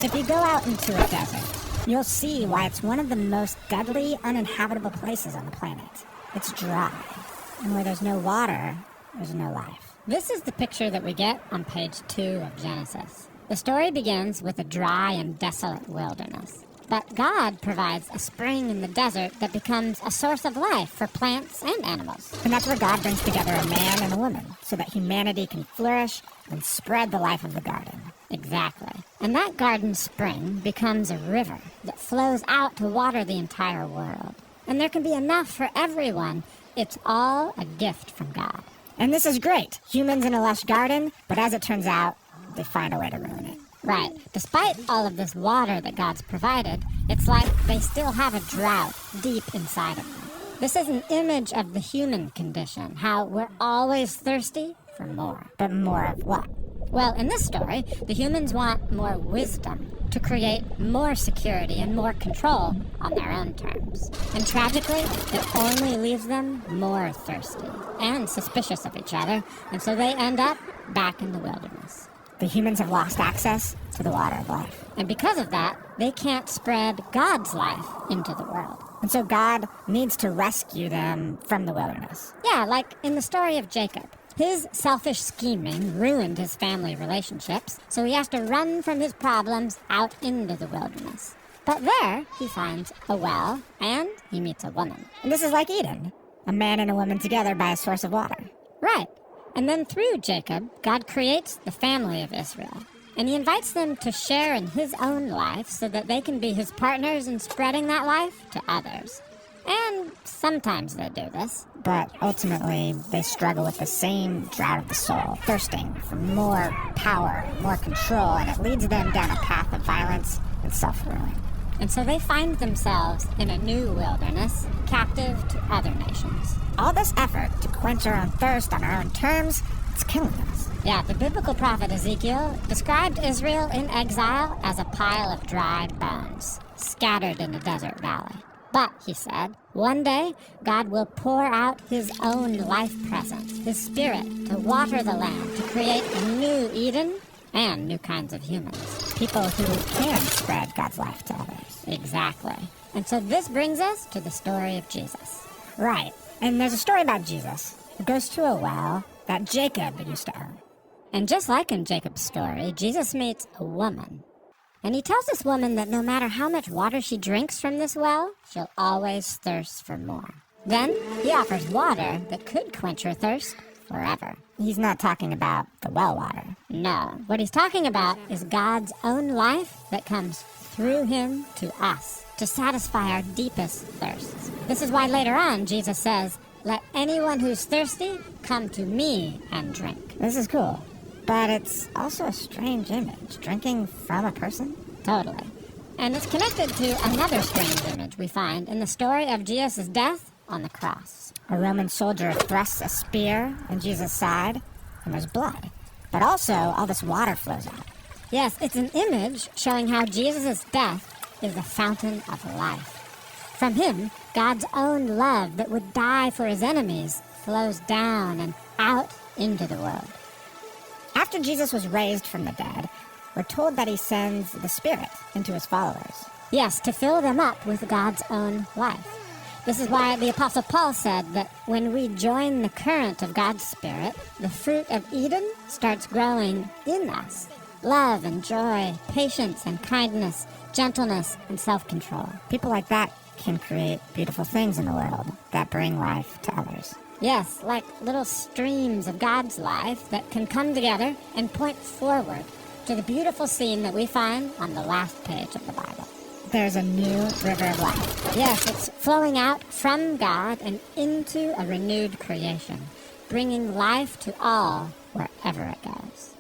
If you go out into a desert, you'll see why it's one of the most deadly, uninhabitable places on the planet. It's dry, and where there's no water, there's no life. This is the picture that we get on page 2 of Genesis. The story begins with a dry and desolate wilderness. But God provides a spring in the desert that becomes a source of life for plants and animals. And that's where God brings together a man and a woman, so that humanity can flourish and spread the life of the garden. Exactly. And that garden spring becomes a river that flows out to water the entire world. And there can be enough for everyone. It's all a gift from God. And this is great. Humans in a lush garden, but as it turns out, they find a way to ruin it. Right. Despite all of this water that God's provided, it's like they still have a drought deep inside of them. This is an image of the human condition, how we're always thirsty for more. But more of what? Well, in this story, the humans want more wisdom to create more security and more control on their own terms. And tragically, it only leaves them more thirsty and suspicious of each other, and so they end up back in the wilderness. The humans have lost access to the water of life. And because of that, they can't spread God's life into the world. And so God needs to rescue them from the wilderness. Yeah, like in the story of Jacob. His selfish scheming ruined his family relationships, so he has to run from his problems out into the wilderness. But there, he finds a well, and he meets a woman. And this is like Eden, a man and a woman together by a source of water. Right. And then through Jacob, God creates the family of Israel. And he invites them to share in his own life so that they can be his partners in spreading that life to others. And sometimes they do this. But ultimately, they struggle with the same drought of the soul, thirsting for more power, more control, and it leads them down a path of violence and self-ruin. And so they find themselves in a new wilderness, captive to other nations. All this effort to quench our own thirst on our own terms, it's killing us. Yeah, the biblical prophet Ezekiel described Israel in exile as a pile of dry bones, scattered in a desert valley. But, he said, one day God will pour out his own life presence, his spirit, to water the land, to create a new Eden and new kinds of humans. People who can spread God's life to others. Exactly. And so this brings us to the story of Jesus. Right. And there's a story about Jesus who goes to a well that Jacob used to own. And just like in Jacob's story, Jesus meets a woman. And he tells this woman that no matter how much water she drinks from this well, she'll always thirst for more. Then he offers water that could quench her thirst forever. He's not talking about the well water. No. What he's talking about is God's own life that comes through him to us to satisfy our deepest thirsts. This is why later on Jesus says, "Let anyone who's thirsty come to me and drink." This is cool. But it's also a strange image, drinking from a person. Totally. And it's connected to another strange image we find in the story of Jesus' death on the cross. A Roman soldier thrusts a spear in Jesus' side, and there's blood. But also, all this water flows out. Yes, it's an image showing how Jesus' death is the fountain of life. From him, God's own love that would die for his enemies flows down and out into the world. After Jesus was raised from the dead, we're told that he sends the Spirit into his followers. Yes, to fill them up with God's own life. This is why the Apostle Paul said that when we join the current of God's Spirit, the fruit of Eden starts growing in us. Love and joy, patience and kindness, gentleness and self-control. People like that can create beautiful things in the world that bring life to others. Yes, like little streams of God's life that can come together and point forward to the beautiful scene that we find on the last page of the Bible. There's a new river of life. Yes, it's flowing out from God and into a renewed creation, bringing life to all wherever it goes.